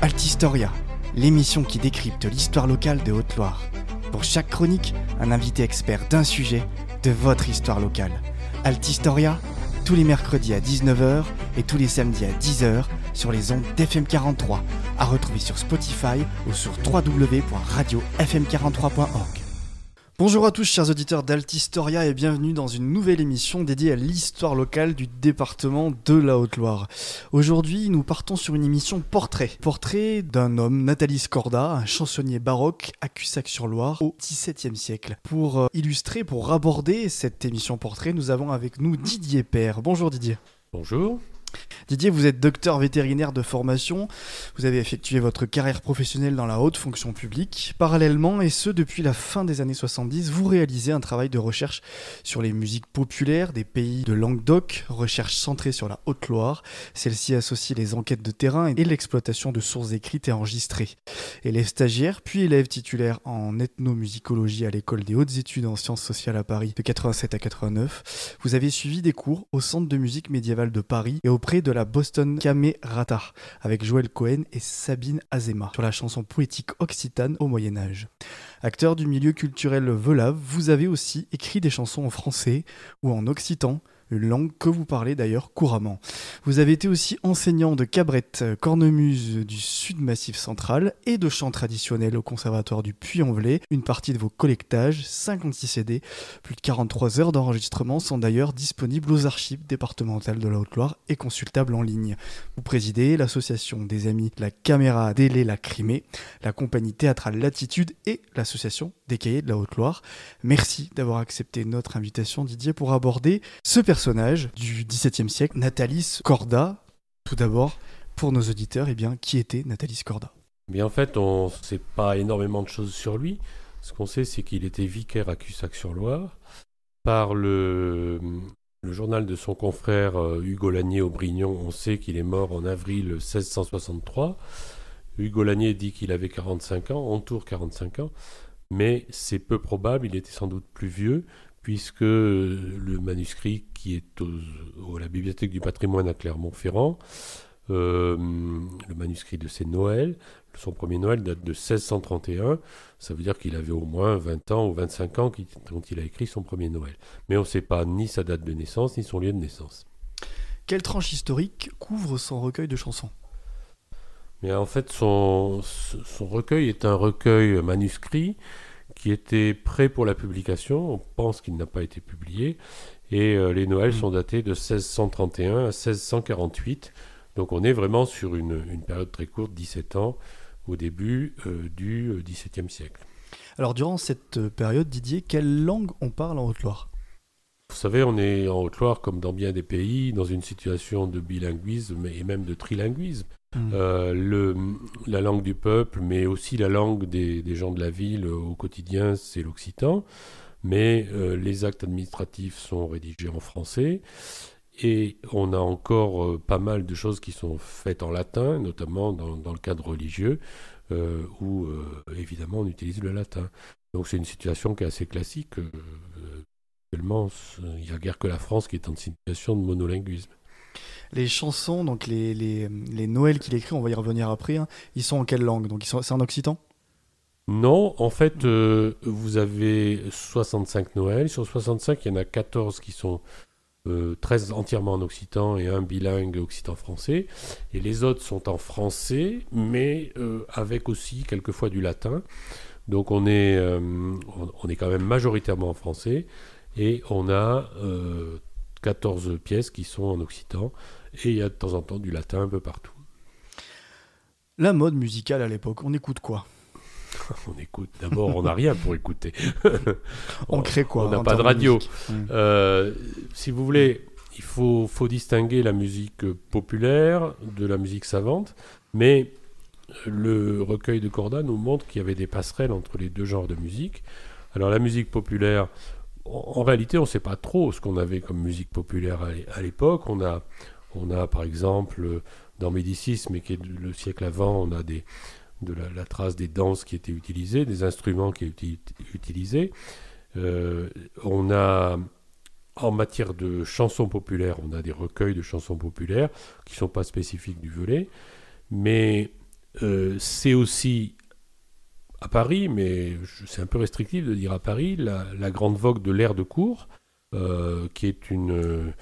Altistoria, l'émission qui décrypte l'histoire locale de Haute-Loire. Pour chaque chronique, un invité expert d'un sujet de votre histoire locale. Altistoria, tous les mercredis à 19h et tous les samedis à 10h sur les ondes d'FM 43, à retrouver sur Spotify ou sur www.radiofm43.org. Bonjour à tous chers auditeurs d'Altistoria et bienvenue dans une nouvelle émission dédiée à l'histoire locale du département de la Haute-Loire. Aujourd'hui, nous partons sur une émission portrait. Portrait d'un homme, Nathalie Corda, un chansonnier baroque à Cussac-sur-Loire au XVIIe siècle. Pour illustrer, pour aborder cette émission portrait, nous avons avec nous Didier Père. Bonjour Didier. Bonjour. Didier, vous êtes docteur vétérinaire de formation, vous avez effectué votre carrière professionnelle dans la haute fonction publique. Parallèlement, et ce depuis la fin des années 70, vous réalisez un travail de recherche sur les musiques populaires des pays de Languedoc, recherche centrée sur la Haute-Loire. Celle-ci associe les enquêtes de terrain et l'exploitation de sources écrites et enregistrées. Élève stagiaire, puis élève titulaire en ethnomusicologie à l'école des hautes études en sciences sociales à Paris de 87 à 89, vous avez suivi des cours au Centre de musique médiévale de Paris et auprès de la Boston Camerata avec Joël Cohen et Sabine Azéma sur la chanson poétique occitane au Moyen-Âge. Acteur du milieu culturel volave, vous avez aussi écrit des chansons en français ou en occitan, une langue que vous parlez d'ailleurs couramment. Vous avez été aussi enseignant de cabrette, cornemuse du Sud Massif Central et de chant traditionnel au Conservatoire du Puy-en-Velay. Une partie de vos collectages, 56 CD, plus de 43 heures d'enregistrement sont d'ailleurs disponibles aux archives départementales de la Haute-Loire et consultables en ligne. Vous présidez l'association des amis La Caméra Délé La Crimée, la compagnie théâtrale Latitude et l'association des Cahiers de la Haute-Loire. Merci d'avoir accepté notre invitation Didier pour aborder ce personnage du XVIIe siècle, Nathalie Corda. Tout d'abord, pour nos auditeurs, qui était Nathalie Corda ? En fait, on ne sait pas énormément de choses sur lui. Ce qu'on sait, c'est qu'il était vicaire à Cussac-sur-Loire. Par le journal de son confrère Hugo Lanier-Aubrignon, on sait qu'il est mort en avril 1663. Hugo Lanier dit qu'il avait 45 ans, entoure 45 ans, mais c'est peu probable, il était sans doute plus vieux, puisque le manuscrit qui est à la Bibliothèque du patrimoine à Clermont-Ferrand, le manuscrit de ses Noëls, son premier Noël date de 1631, ça veut dire qu'il avait au moins 20 ans ou 25 ans quand il a écrit son premier Noël. Mais on ne sait pas ni sa date de naissance, ni son lieu de naissance. Quelle tranche historique couvre son recueil de chansons ? Mais en fait, son recueil est un recueil manuscrit qui était prêt pour la publication. On pense qu'il n'a pas été publié. Et les Noëls sont datés de 1631 à 1648. Donc on est vraiment sur une période très courte, 17 ans, au début du XVIIe siècle. Alors durant cette période, Didier, quelle langue on parle en Haute-Loire ? Vous savez, on est en Haute-Loire, comme dans bien des pays, dans une situation de bilinguisme et même de trilinguisme. La langue du peuple, mais aussi la langue des gens de la ville au quotidien, c'est l'occitan. Mais les actes administratifs sont rédigés en français. Et on a encore pas mal de choses qui sont faites en latin, notamment dans le cadre religieux, où évidemment on utilise le latin. Donc c'est une situation qui est assez classique. Actuellement, il n'y a guère que la France qui est en situation de monolinguisme. Les chansons, donc les Noëls qu'il écrit, on va y revenir après, ils sont en quelle langue ? Donc c'est en occitan ? Non, en fait, vous avez 65 Noëls. Sur 65, il y en a 14 qui sont 13 entièrement en occitan et un bilingue occitan-français. Et les autres sont en français, mais avec aussi quelquefois du latin. Donc on est quand même majoritairement en français. Et on a 14 pièces qui sont en occitan. Et il y a de temps en temps du latin un peu partout. La mode musicale à l'époque, on écoute quoi ? On écoute. D'abord, on n'a rien pour écouter. On crée quoi ? On n'a pas de radio. Si vous voulez, il faut distinguer la musique populaire de la musique savante. Mais le recueil de Corda nous montre qu'il y avait des passerelles entre les deux genres de musique. Alors la musique populaire, en réalité, on ne sait pas trop ce qu'on avait comme musique populaire à l'époque. On a par exemple, dans Médicis, mais qui est le siècle avant, on a la trace des danses qui étaient utilisées, des instruments qui étaient utilisés. On a, en matière de chansons populaires, on a des recueils de chansons populaires qui ne sont pas spécifiques du Velay, mais c'est aussi à Paris, mais c'est un peu restrictif de dire à Paris, la grande vogue de l'air de cour, qui est une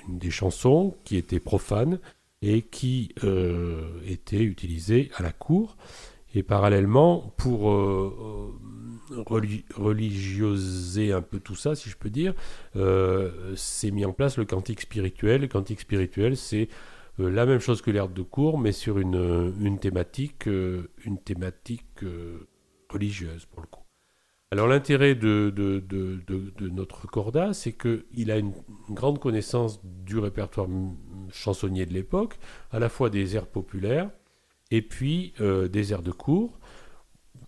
des chansons qui était profane et qui était utilisée à la cour. Et parallèlement, pour religioser un peu tout ça, si je peux dire, s'est mis en place le cantique spirituel. Le cantique spirituel, c'est la même chose que l'air de cour, mais sur une thématique religieuse, pour le coup. Alors l'intérêt de notre corda, c'est qu'il a une grande connaissance du répertoire chansonnier de l'époque, à la fois des airs populaires, et puis des airs de cour,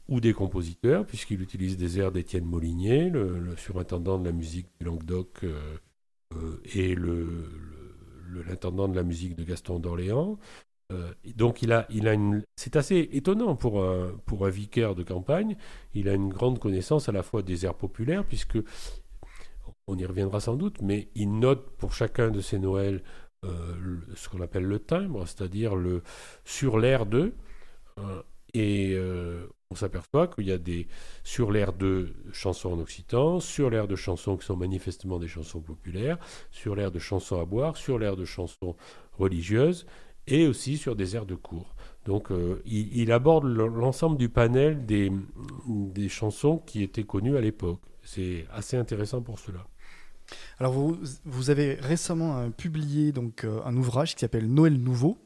ou des compositeurs, puisqu'il utilise des airs d'Étienne Molinier, le surintendant de la musique du Languedoc, et l'intendant de la musique de Gaston d'Orléans. Donc c'est assez étonnant pour un vicaire de campagne. Il a une grande connaissance à la fois des airs populaires, puisque on y reviendra sans doute, mais il note pour chacun de ses Noëls ce qu'on appelle le timbre, c'est-à-dire sur l'air de, et on s'aperçoit qu'il y a sur l'air de chansons en occitan, sur l'air de chansons qui sont manifestement des chansons populaires, sur l'air de chansons à boire, sur l'air de chansons religieuses, et aussi sur des airs de cour. Donc il aborde l'ensemble du panel des chansons qui étaient connues à l'époque. C'est assez intéressant pour cela. Alors vous avez récemment publié donc, un ouvrage qui s'appelle Noël nouveau,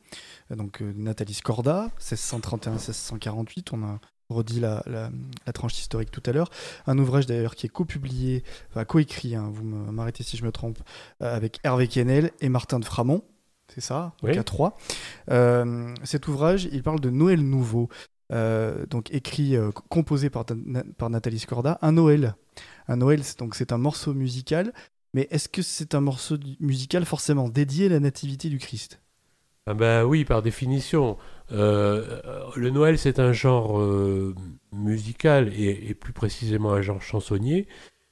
donc Nathalie Scorda, 1631-1648, on a redit la tranche historique tout à l'heure. Un ouvrage d'ailleurs qui est copublié, enfin coécrit, hein, vous m'arrêtez si je me trompe, avec Hervé Quesnel et Martin de Framont. C'est ça, donc oui. à 3. Cet ouvrage, il parle de Noël nouveau, donc écrit, composé par Nathalie Scorda. Un Noël, c'est un morceau musical, mais est-ce que c'est un morceau musical forcément dédié à la nativité du Christ ? Ah ben oui, par définition. Le Noël, c'est un genre musical, et plus précisément un genre chansonnier,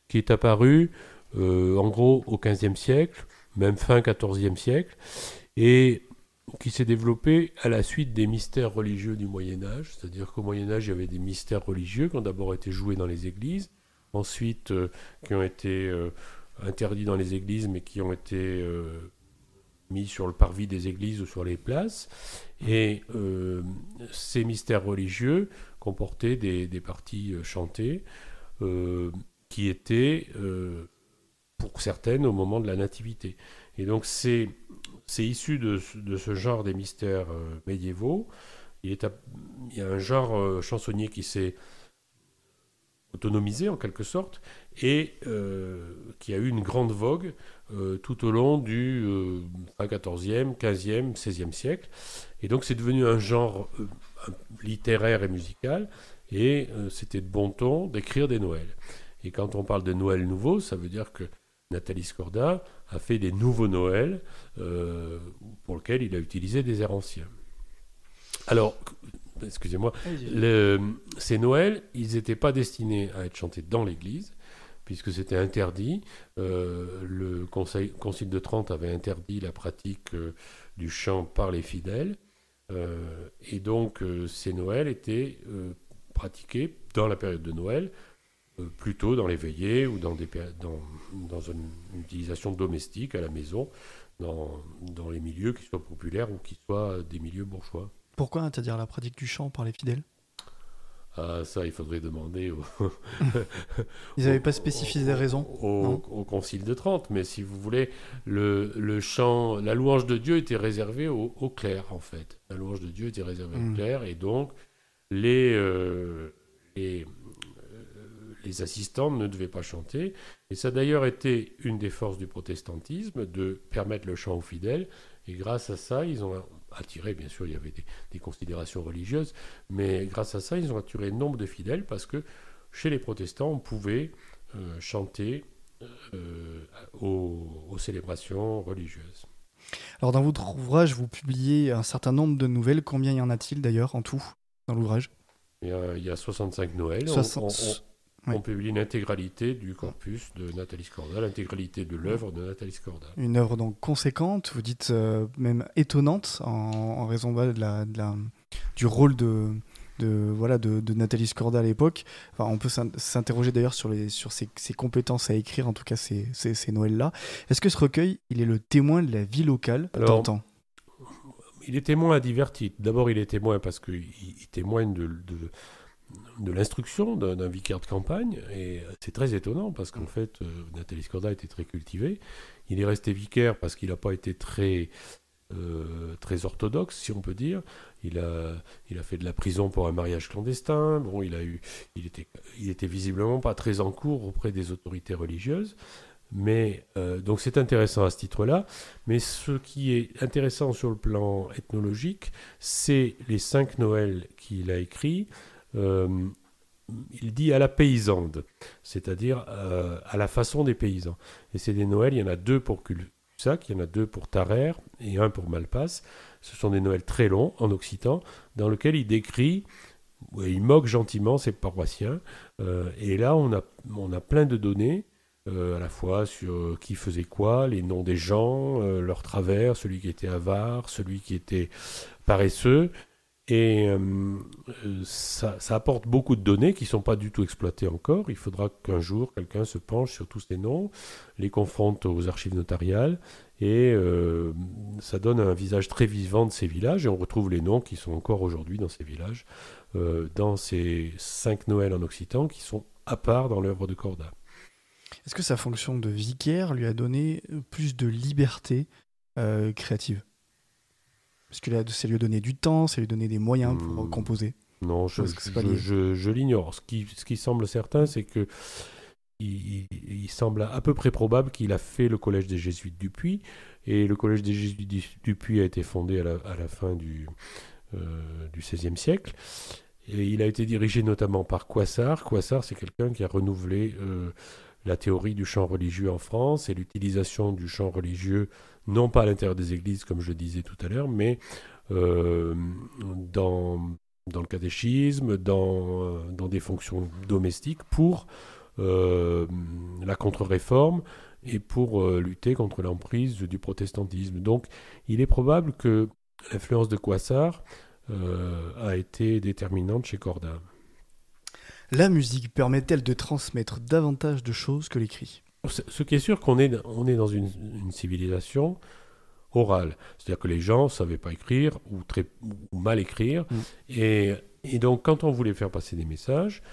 qui est apparu en gros au XVe siècle, même fin XIVe siècle, et qui s'est développé à la suite des mystères religieux du Moyen-Âge. C'est-à-dire qu'au Moyen-Âge, il y avait des mystères religieux qui ont d'abord été joués dans les églises, ensuite qui ont été interdits dans les églises, mais qui ont été mis sur le parvis des églises ou sur les places. Et ces mystères religieux comportaient des parties chantées qui étaient, pour certaines, au moment de la nativité. Et donc c'est issu de ce genre des mystères médiévaux. Il y a un genre chansonnier qui s'est autonomisé en quelque sorte, et qui a eu une grande vogue tout au long du XIVe, XVe, XVIe siècle. Et donc c'est devenu un genre littéraire et musical, et c'était de bon ton d'écrire des Noëls. Et quand on parle de Noël nouveau, ça veut dire que Nathalie Scorda a fait des nouveaux Noëls pour lesquels il a utilisé des airs anciens. Alors, excusez-moi, ces Noëls, ils n'étaient pas destinés à être chantés dans l'église, puisque c'était interdit. Le Concile de Trente avait interdit la pratique du chant par les fidèles. Et donc, ces Noëls étaient pratiqués dans la période de Noël, plutôt dans les veillées ou dans une utilisation domestique à la maison, dans les milieux qui soient populaires ou qui soient des milieux bourgeois. Pourquoi interdire la pratique du chant par les fidèles ? Ah, ça, il faudrait demander Ils n'avaient pas spécifié des raisons au Concile de Trente, mais si vous voulez, le chant, la louange de Dieu était réservée aux clercs, en fait. La louange de Dieu était réservée aux clercs, et donc les assistants ne devaient pas chanter. Et ça a d'ailleurs été une des forces du protestantisme, de permettre le chant aux fidèles. Et grâce à ça, ils ont attiré, bien sûr, il y avait des considérations religieuses, mais grâce à ça, ils ont attiré nombre de fidèles, parce que chez les protestants, on pouvait chanter aux célébrations religieuses. Alors dans votre ouvrage, vous publiez un certain nombre de nouvelles. Combien y en a-t-il d'ailleurs en tout dans l'ouvrage ? Il y a 65 Noëls. Oui. on publie l'intégralité du corpus de Nathalie Scorda, l'intégralité de l'œuvre de Nathalie Scorda. Une œuvre donc conséquente, vous dites même étonnante en raison du rôle de Nathalie Scorda à l'époque. Enfin, on peut s'interroger d'ailleurs sur ses compétences à écrire, en tout cas ces Noëls-là. Est-ce que ce recueil, il est le témoin de la vie locale d'antan ? Il est témoin à divers titres. D'abord, il est témoin parce qu'il témoigne de l'instruction d'un vicaire de campagne, et c'est très étonnant parce qu'en fait, Nathalie Scorda était très cultivé. Il est resté vicaire parce qu'il n'a pas été très orthodoxe, si on peut dire. Il a fait de la prison pour un mariage clandestin. Bon, il était visiblement pas très en cours auprès des autorités religieuses. Mais donc c'est intéressant à ce titre-là. Mais ce qui est intéressant sur le plan ethnologique, c'est les 5 Noëls qu'il a écrits. Il dit à la paysande, c'est-à-dire à la façon des paysans. Et c'est des Noëls, il y en a 2 pour Cul-de-Sac, il y en a 2 pour Tarère et 1 pour Malpasse. Ce sont des Noëls très longs en occitan, dans lesquels il décrit, il moque gentiment ses paroissiens. Et là, on a plein de données, à la fois sur qui faisait quoi, les noms des gens, leurs travers, celui qui était avare, celui qui était paresseux. Et ça apporte beaucoup de données qui ne sont pas du tout exploitées encore. Il faudra qu'un jour, quelqu'un se penche sur tous ces noms, les confronte aux archives notariales, et ça donne un visage très vivant de ces villages. Et on retrouve les noms qui sont encore aujourd'hui dans ces villages, dans ces 5 Noëls en occitan, qui sont à part dans l'œuvre de Corda. Est-ce que sa fonction de vicaire lui a donné plus de liberté créative ? Parce que ça lui a donné du temps, ça lui a donné des moyens pour composer. Non, je l'ignore. Ce qui semble certain, c'est que il semble à peu près probable qu'il a fait le collège des Jésuites du Puy. Et le collège des Jésuites du Puy a été fondé à la fin du XVIe siècle. Et il a été dirigé notamment par Coissard. Coissard, c'est quelqu'un qui a renouvelé la théorie du chant religieux en France et l'utilisation du chant religieux, non pas à l'intérieur des églises, comme je le disais tout à l'heure, mais dans le catéchisme, dans des fonctions domestiques, pour la contre-réforme et pour lutter contre l'emprise du protestantisme. Donc, il est probable que l'influence de Coissard a été déterminante chez Corda. La musique permet-elle de transmettre davantage de choses que l'écrit ? Ce qui est sûr, on est dans une civilisation orale. C'est-à-dire que les gens ne savaient pas écrire ou mal écrire. Et donc, quand on voulait faire passer des messages,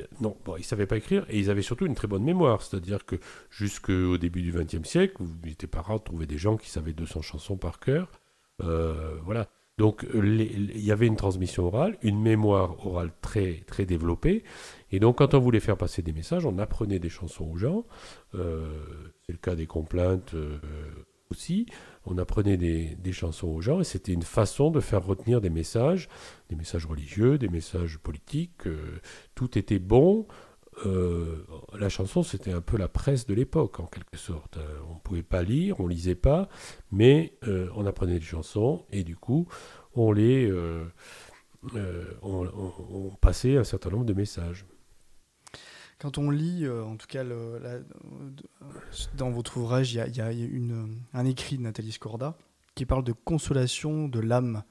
ils ne savaient pas écrire et ils avaient surtout une très bonne mémoire. C'est-à-dire que jusqu'au début du XXe siècle, il n'était pas rare de trouver des gens qui savaient 200 chansons par cœur. Voilà. Donc, il y avait une transmission orale, une mémoire orale très, très développée. Et donc, quand on voulait faire passer des messages, on apprenait des chansons aux gens. C'est le cas des complaintes aussi. On apprenait des chansons aux gens et c'était une façon de faire retenir des messages religieux, des messages politiques. Tout était bon. La chanson, c'était un peu la presse de l'époque, en quelque sorte. On ne pouvait pas lire, on ne lisait pas, mais on apprenait des chansons et du coup, on passait un certain nombre de messages. Quand on lit, en tout cas, dans votre ouvrage, il y a un écrit de Nathalie Scorda qui parle de consolation de l'âme,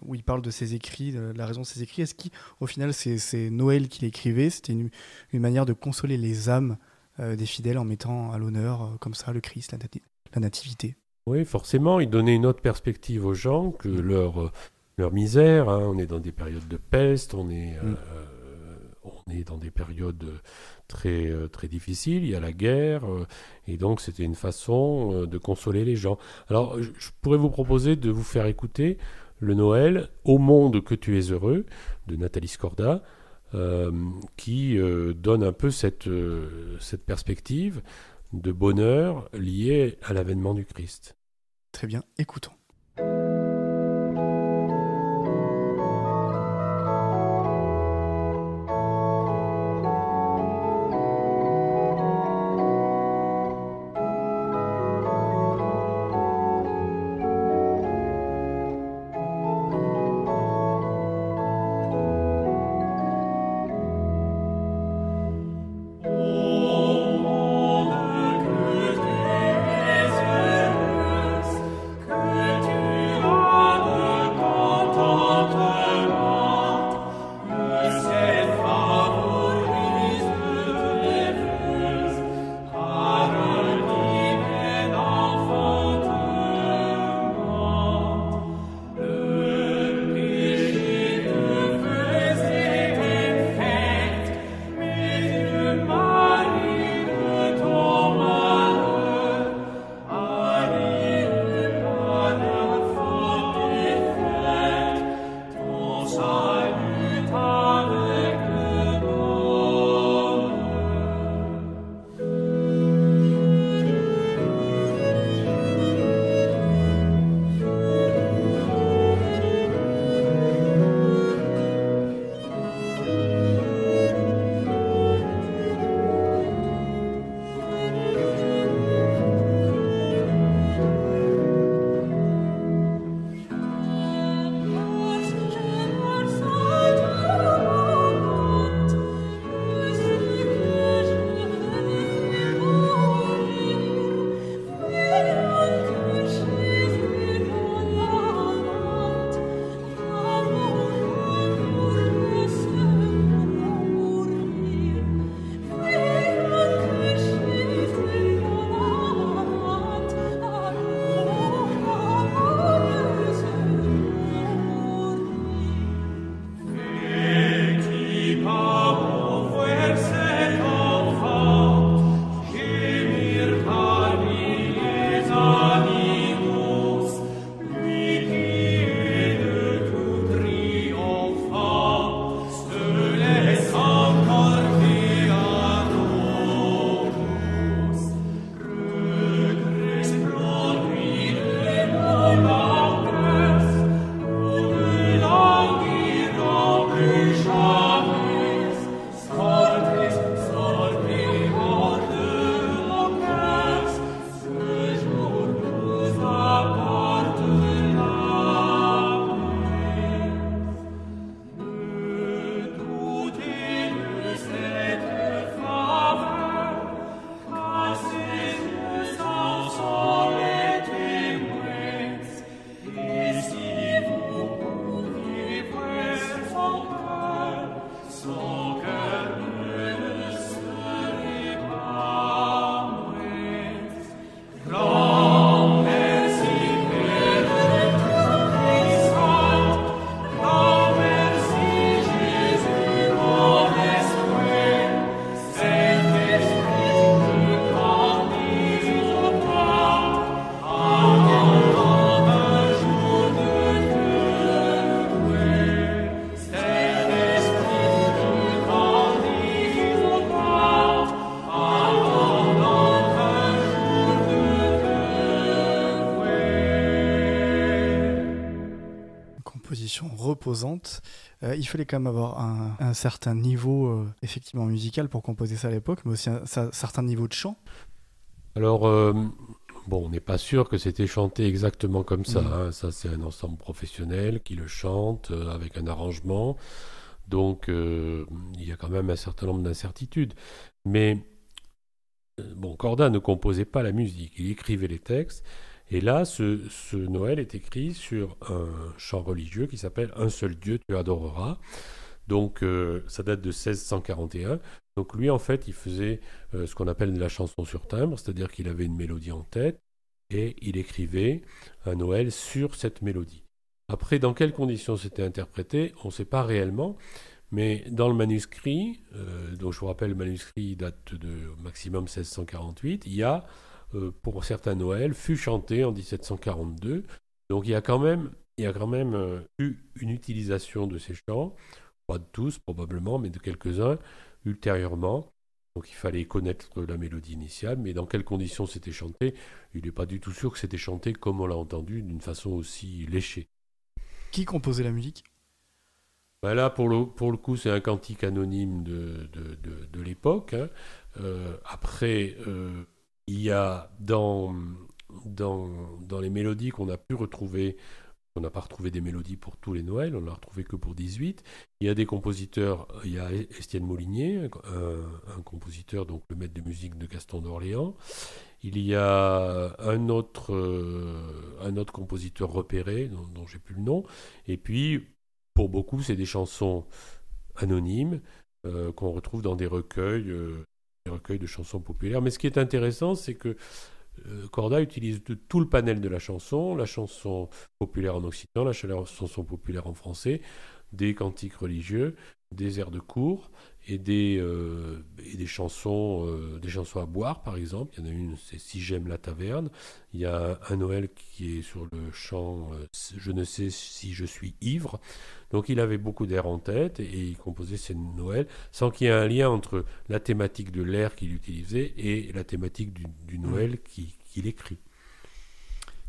où il parle de ses écrits, de la raison de ses écrits. Est-ce qu'au final, c'est Noël qu'il écrivait, c'était une manière de consoler les âmes des fidèles en mettant à l'honneur, comme ça, le Christ, la nativité ? Oui, forcément, il donnait une autre perspective aux gens que leur misère. On est dans des périodes de peste, on est dans des périodes très, très difficiles, il y a la guerre, et donc c'était une façon de consoler les gens. Alors, je pourrais vous proposer de vous faire écouter le Noël « Au monde que tu es heureux » de Nathalie Scorda, qui donne un peu cette perspective de bonheur liée à l'avènement du Christ. Très bien, écoutons. composition reposante. Il fallait quand même avoir un certain niveau effectivement musical pour composer ça à l'époque, mais aussi un certain niveau de chant. Alors, bon, on n'est pas sûr que c'était chanté exactement comme ça, Mhm. hein. Ça, c'est un ensemble professionnel qui le chante avec un arrangement. Donc, il y a quand même un certain nombre d'incertitudes. Mais, bon, Corda ne composait pas la musique, il écrivait les textes. Et là, ce Noël est écrit sur un chant religieux qui s'appelle Un seul Dieu tu adoreras. Donc, ça date de 1641. Donc, lui, en fait, il faisait ce qu'on appelle de la chanson sur timbre, c'est-à-dire qu'il avait une mélodie en tête et il écrivait un Noël sur cette mélodie. Après, dans quelles conditions c'était interprété, on ne sait pas réellement, mais dans le manuscrit, dont je vous rappelle, le manuscrit date de maximum 1648, il y a, pour certains Noëls, fut chanté en 1742. Donc, il y a quand même eu une utilisation de ces chants, pas de tous probablement, mais de quelques-uns ultérieurement. Donc il fallait connaître la mélodie initiale, mais dans quelles conditions c'était chanté, il n'est pas du tout sûr que c'était chanté comme on l'a entendu, d'une façon aussi léchée. Qui composait la musique? Ben là, pour le coup, c'est un cantique anonyme de l'époque, hein. Après, il y a dans les mélodies qu'on a pu retrouver. On n'a pas retrouvé des mélodies pour tous les Noëls, on n'a retrouvé que pour 18. Il y a des compositeurs, il y a Estienne Molinier, un compositeur, donc le maître de musique de Gaston d'Orléans. Il y a un autre compositeur repéré, dont j'ai plus le nom. Et puis, pour beaucoup, c'est des chansons anonymes qu'on retrouve dans des recueils de chansons populaires. Mais ce qui est intéressant, c'est que Corda utilise tout le panel de la chanson populaire en occitan, la chanson populaire en français, des cantiques religieux, des airs de cour et des chansons à boire, par exemple. Il y en a une, c'est Si j'aime la taverne. Il y a un Noël qui est sur le chant Je ne sais si je suis ivre. Donc il avait beaucoup d'airs en tête et il composait ses Noëls sans qu'il y ait un lien entre la thématique de l'air qu'il utilisait et la thématique du Noël qu'il écrit.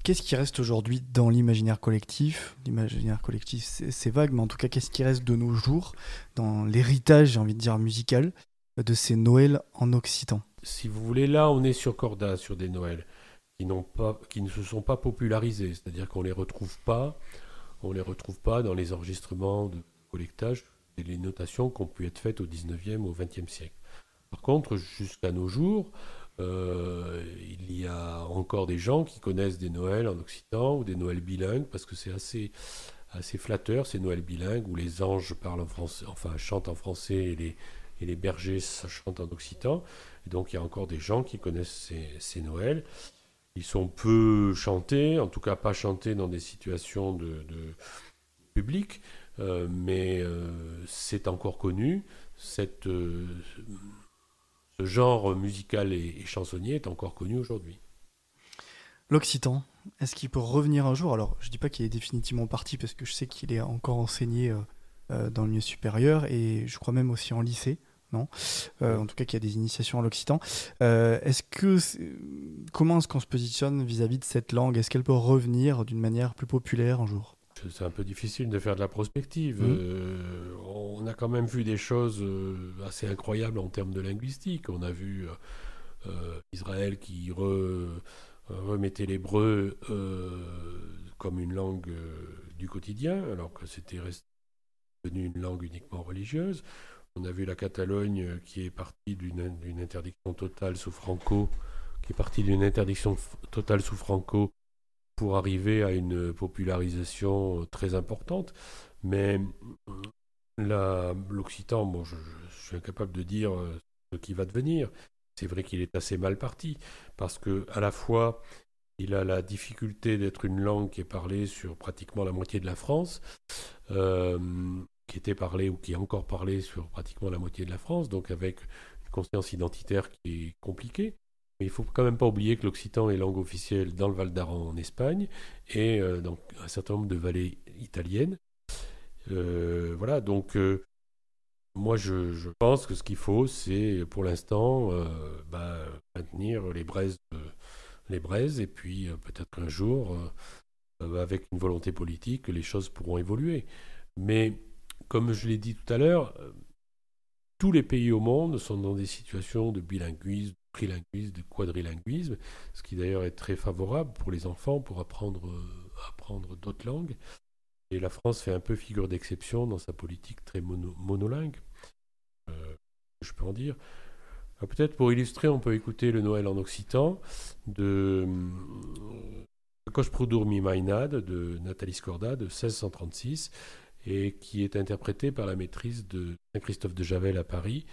Qu'est-ce qui reste aujourd'hui dans l'imaginaire collectif? L'imaginaire collectif, c'est vague, mais en tout cas, qu'est-ce qui reste de nos jours dans l'héritage, j'ai envie de dire, musical de ces Noëls en occitan? Si vous voulez, là, on est sur Corda, sur des Noëls qui ne se sont pas popularisés, c'est-à-dire qu'on les retrouve pas dans les enregistrements de collectage et les notations qui ont pu être faites au 19e, au 20e siècle. Par contre, jusqu'à nos jours, il y a encore des gens qui connaissent des Noëls en occitan ou des Noëls bilingues, parce que c'est assez flatteur, ces Noëls bilingues, où les anges parlent en français, enfin chantent en français et les bergers chantent en occitan. Et donc il y a encore des gens qui connaissent ces Noëls. Ils sont peu chantés, en tout cas pas chantés dans des situations de public, mais c'est encore connu. Ce genre musical et chansonnier est encore connu aujourd'hui. L'occitan, est-ce qu'il peut revenir un jour? Alors, je dis pas qu'il est définitivement parti, parce que je sais qu'il est encore enseigné dans le milieu supérieur, et je crois même aussi en lycée, non? En tout cas, qu'il y a des initiations à l'occitan. Comment est-ce qu'on se positionne vis-à-vis de cette langue? Est-ce qu'elle peut revenir d'une manière plus populaire un jour? C'est un peu difficile de faire de la prospective. Mmh. On a quand même vu des choses assez incroyables en termes de linguistique. On a vu Israël qui remettait l'hébreu comme une langue du quotidien, alors que c'était devenu une langue uniquement religieuse. On a vu la Catalogne qui est partie d'une interdiction totale sous Franco, pour arriver à une popularisation très importante. Mais l'occitan, bon, je suis incapable de dire ce qui va devenir. C'est vrai qu'il est assez mal parti, parce que à la fois, il a la difficulté d'être une langue qui est parlée sur pratiquement la moitié de la France, euh, qui était parlée ou qui est encore parlée sur pratiquement la moitié de la France, donc avec une conscience identitaire qui est compliquée. Mais il ne faut quand même pas oublier que l'occitan est langue officielle dans le Val d'Aran en Espagne et dans un certain nombre de vallées italiennes. Voilà, donc moi je pense que ce qu'il faut, c'est pour l'instant maintenir les braises et puis peut-être qu'un jour avec une volonté politique, les choses pourront évoluer. Mais comme je l'ai dit tout à l'heure, tous les pays au monde sont dans des situations de bilinguisme, de trilinguisme, de quadrilinguisme, ce qui d'ailleurs est très favorable pour les enfants pour apprendre d'autres langues. Et la France fait un peu figure d'exception dans sa politique très monolingue, je peux en dire. Peut-être pour illustrer, on peut écouter le Noël en occitan de Koch Proudur mi Mainad de Nathalie Scorda de 1636 et qui est interprété par la maîtrise de Saint-Christophe de Javel à Paris.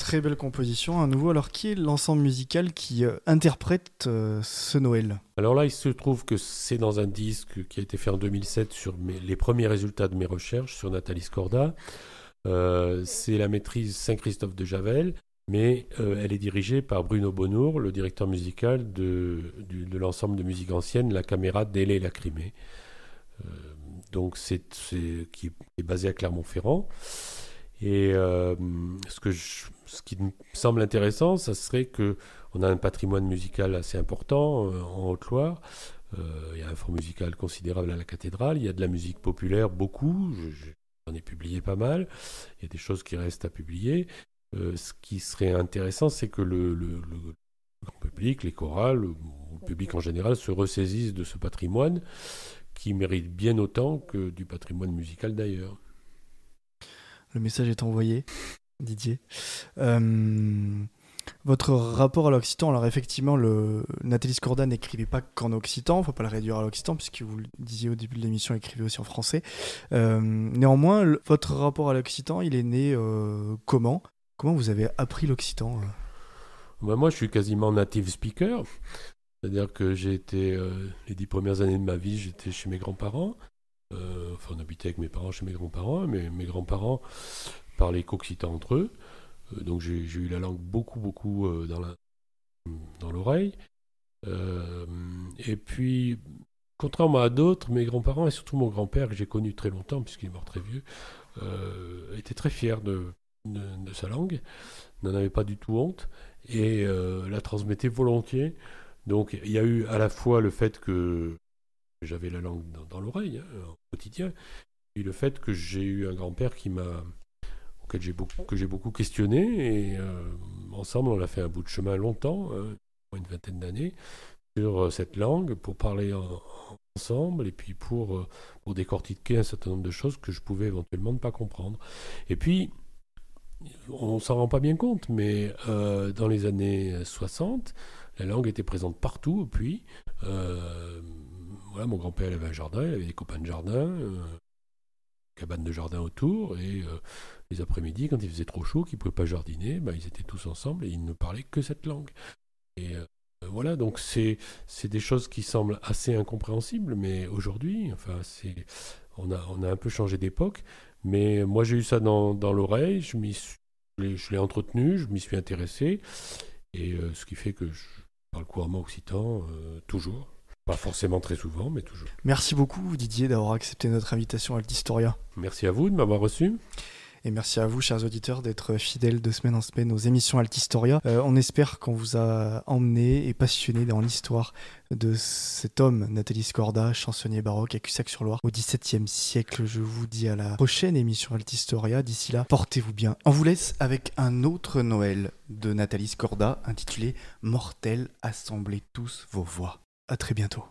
Très belle composition, à nouveau. Alors, qui est l'ensemble musical qui interprète ce Noël ? Alors là, il se trouve que c'est dans un disque qui a été fait en 2007 sur les premiers résultats de mes recherches sur Nathalie Scorda. C'est la maîtrise Saint-Christophe de Javel, mais elle est dirigée par Bruno Bonnour, le directeur musical de l'ensemble de musique ancienne, la Caméra d'Ailée la Crimée. Donc qui est basé à Clermont-Ferrand. Et ce qui me semble intéressant, ça serait qu'on a un patrimoine musical assez important en Haute-Loire. Il y a un fonds musical considérable à la cathédrale. Il y a de la musique populaire, beaucoup. J'en ai publié pas mal. Il y a des choses qui restent à publier. Ce qui serait intéressant, c'est que le grand public, les chorales, ou le public en général, se ressaisissent de ce patrimoine qui mérite bien autant que du patrimoine musical d'ailleurs. Le message est envoyé, Didier. Votre rapport à l'occitan, alors effectivement, Nathalie Scorda n'écrivait pas qu'en occitan, il ne faut pas le réduire à l'occitan, puisque vous le disiez au début de l'émission, elle écrivait aussi en français. Néanmoins, votre rapport à l'occitan, il est né comment ? Comment vous avez appris l'occitan ? Moi, je suis quasiment native speaker, c'est-à-dire que j'ai été, les 10 premières années de ma vie, j'étais chez mes grands-parents. On habitait avec mes parents chez mes grands-parents, mais mes grands-parents parlaient qu'occitan entre eux. Donc j'ai eu la langue beaucoup dans l'oreille. Et puis, contrairement à d'autres, mes grands-parents, et surtout mon grand-père, que j'ai connu très longtemps, puisqu'il est mort très vieux, était très fier de sa langue, n'en avait pas du tout honte, et la transmettait volontiers. Donc il y a eu à la fois le fait que j'avais la langue dans l'oreille, au quotidien, et le fait que j'ai eu un grand-père que j'ai beaucoup questionné, et ensemble on a fait un bout de chemin longtemps, une vingtaine d'années, sur cette langue, pour parler ensemble, et puis pour décortiquer un certain nombre de choses que je pouvais éventuellement ne pas comprendre. Et puis, on s'en rend pas bien compte, mais dans les années 60, la langue était présente partout au Puy. Mon grand-père avait un jardin, il avait des copains de jardin, cabane de jardin autour, et les après-midi, quand il faisait trop chaud, qu'ils ne pouvaient pas jardiner, ils étaient tous ensemble et ils ne parlaient que cette langue. Et voilà, donc c'est des choses qui semblent assez incompréhensibles, mais aujourd'hui, on a un peu changé d'époque, mais moi j'ai eu ça dans l'oreille, je l'ai entretenu, je m'y suis intéressé, et ce qui fait que je parle couramment occitan, toujours. Pas forcément très souvent, mais toujours. Merci beaucoup Didier d'avoir accepté notre invitation à Altistoria. Merci à vous de m'avoir reçu. Et merci à vous, chers auditeurs, d'être fidèles de semaine en semaine aux émissions Altistoria. On espère qu'on vous a emmené et passionné dans l'histoire de cet homme, Nathalie Scorda, chansonnier baroque à Cussac-sur-Loire au XVIIe siècle. Je vous dis à la prochaine émission Altistoria. D'ici là, portez-vous bien. On vous laisse avec un autre Noël de Nathalie Scorda intitulé « Mortels, assemblez tous vos voix ». À très bientôt.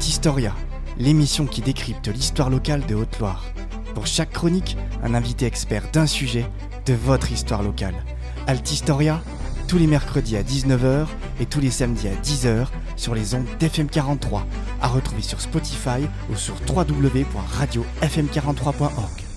Altistoria, l'émission qui décrypte l'histoire locale de Haute-Loire. Pour chaque chronique, un invité expert d'un sujet de votre histoire locale. Altistoria, tous les mercredis à 19h et tous les samedis à 10h sur les ondes d'FM43, à retrouver sur Spotify ou sur www.radiofm43.org.